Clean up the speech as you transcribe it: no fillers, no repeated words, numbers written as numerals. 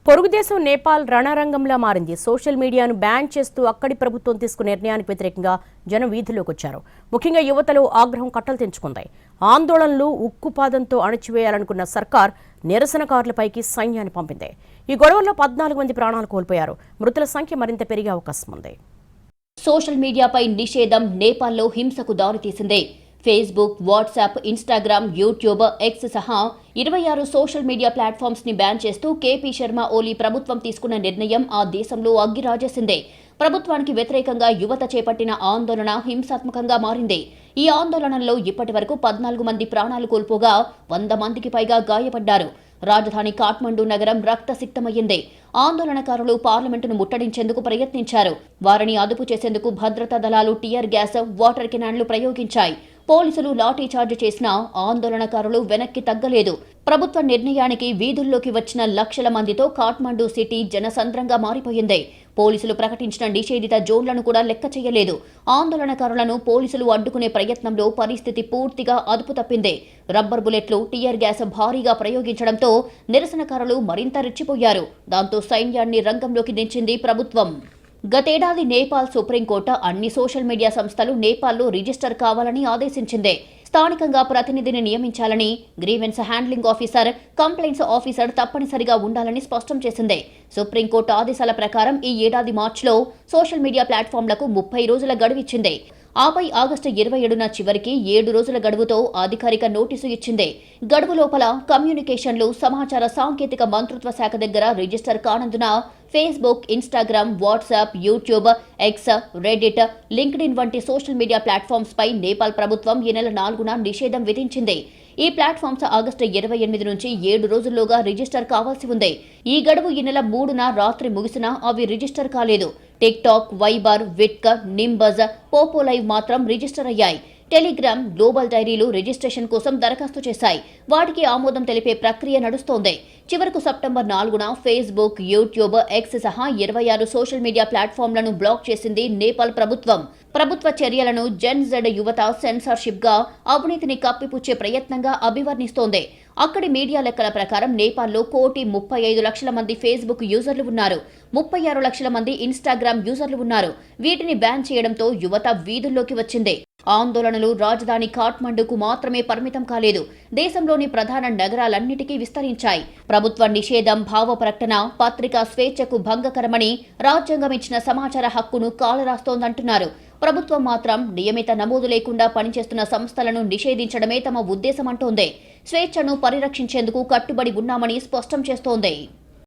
పొరుగుదేశం నేపాల్ రణరంగంలా మారింది. సోషల్ మీడియాను బ్యాన్ చేస్తూ అక్కడి ప్రభుత్వం తీసుకున్న నిర్ణయానికి వ్యతిరేకంగా జనం వీధుల్లోకి వచ్చారు. ముఖ్యంగా యువతలో ఆగ్రహం కట్టలు తెంచుకుంది. ఆందోళనలు ఉక్కుపాదంతో అణచివేయాలనుకున్న సర్కార్ నిరసనకారులపైకి సైన్యాన్ని పంపింది. ఈ గొడవల్లో 14 మంది ప్రాణాలు కోల్పోయారు. మృతుల సంఖ్య మరింత పెరిగే అవకాశం ఉంది. సోషల్ మీడియాపై నిషేధం నేపాల్లో హింసకు దారితీసింది. Facebook, WhatsApp, Instagram, YouTube, X సహా 26 సోషల్ మీడియా ప్లాట్ఫామ్స్ ని బ్యాన్ చేస్తూ కేపీ శర్మ ఓలీ ప్రభుత్వం తీసుకున్న నిర్ణయం ఆ దేశంలో అగ్గిరాజేసింది. ప్రభుత్వానికి వ్యతిరేకంగా యువత చేపట్టిన ఆందోళన హింసాత్మకంగా మారింది. ఈ ఆందోళనలో ఇప్పటి వరకు 14 మంది ప్రాణాలు కోల్పోగా 100 మందికి పైగా గాయపడ్డారు. రాజధాని కాఠ్మండూ నగరం రక్తసిక్తమయ్యింది. ఆందోళనకారులు పార్లమెంటును ముట్టడించేందుకు ప్రయత్నించారు. వారిని అదుపు చేసేందుకు భద్రతా దళాలు టియర్ గ్యాస్, వాటర్ కెనాన్లు ప్రయోగించాయి. పోలీసులు లాఠీచార్జ్ చేసినా ఆందోళనకారులు వెనక్కి తగ్గలేదు. ప్రభుత్వ నిర్ణయానికి వీధుల్లోకి వచ్చిన లక్షల మందితో కాఠ్మండూ సిటీ జనసంద్రంగా మారిపోయింది. పోలీసులు ప్రకటించిన నిషేధిత జోన్లను కూడా లెక్క చేయలేదు. ఆందోళనకారులను పోలీసులు అడ్డుకునే ప్రయత్నంలో పరిస్థితి పూర్తిగా అదుపు తప్పింది. రబ్బర్ బుల్లెట్లు, టియర్ గ్యాస్ భారీగా ప్రయోగించడంతో నిరసనకారులు మరింత రెచ్చిపోయారు. దాంతో సైన్యాన్ని రంగంలోకి దించింది ప్రభుత్వం. గతేడాది నేపాల్ సుప్రీంకోర్టు అన్ని సోషల్ మీడియా సంస్థలు నేపాల్లో రిజిస్టర్ కావాలని ఆదేశించింది. స్థానికంగా ప్రతినిధిని నియమించాలని, grievance handling officer, complaints officer తప్పనిసరిగా ఉండాలని స్పష్టం చేసింది. సుప్రీంకోర్టు ఆదేశాల ప్రకారం ఈ ఏడాది మార్చిలో సోషల్ మీడియా ప్లాట్ఫామ్లకు 30 రోజుల గడువిచ్చింది. ఆపై ఆగస్టు 27న చివరికి 7 రోజుల గడువుతో అధికారిక నోటీసు ఇచ్చింది. గడువు లోపల కమ్యూనికేషన్లు, సమాచార సాంకేతిక మంత్రిత్వ శాఖ దగ్గర రిజిస్టర్ కానందున Facebook, Instagram, WhatsApp, YouTube, X, Reddit, LinkedIn వంటి సోషల్ మీడియా ప్లాట్ఫామ్స్ పై నేపాల్ ప్రభుత్వం ఈ నెల 4న నిషేధం విధించింది. ఈ ప్లాట్ఫామ్స్ ఆగస్టు 28 నుంచి 7 రోజుల్లోగా రిజిస్టర్ కావాల్సి ఉంది. ఈ గడువు ఈ నెల 3న రాత్రి ముగిసినా అవి రిజిస్టర్ కాలేదు. టిక్ టాక్, వైబర్, విట్క్, నింబజ్, పోపో లైవ్ మాత్రం రిజిస్టర్ అయ్యాయి. టెలిగ్రామ్, గ్లోబల్ డైరీలు రిజిస్ట్రేషన్ కోసం దరఖాస్తు చేశాయి. వాటికి ఆమోదం తెలిపే ప్రక్రియ నడుస్తోంది. చివరకు సెప్టెంబర్ 4న ఫేస్బుక్, యూట్యూబ్, ఎక్స్ సహా 26 సోషల్ మీడియా ప్లాట్ఫామ్లను బ్లాక్ చేసింది నేపాల్ ప్రభుత్వం. ప్రభుత్వ చర్యలను జెన్ జెడ్ యువత సెన్సార్షిప్ గా, అవినీతిని కప్పిపుచ్చే ప్రయత్నంగా అభివర్ణిస్తోంది. అక్కడి మీడియా లెక్కల ప్రకారం నేపాల్లో 1,35,00,000 మంది ఫేస్బుక్ యూజర్లు ఉన్నారు. 36 లక్షల మంది ఇన్స్టాగ్రామ్ యూజర్లు ఉన్నారు. వీటిని బ్యాన్ చేయడంతో యువత వీధుల్లోకి వచ్చింది. ఆందోళనలు రాజధాని కాఠ్మండూకు మాత్రమే పరిమితం కాలేదు. దేశంలోని ప్రధాన నగరాలన్నిటికీ విస్తరించాయి. ప్రభుత్వ నిషేధం, భావ ప్రకటన, పత్రికా స్వేచ్ఛకు భంగకరమని రాజ్యాంగం ఇచ్చిన సమాచార హక్కును కాలరాస్తోందంటున్నారు. ప్రభుత్వం మాత్రం నియమిత నమోదు లేకుండా పనిచేస్తున్న సంస్థలను నిషేధించడమే తమ ఉద్దేశమంటోంది. స్వేచ్ఛను పరిరక్షించేందుకు కట్టుబడి ఉన్నామని స్పష్టం చేస్తోంది.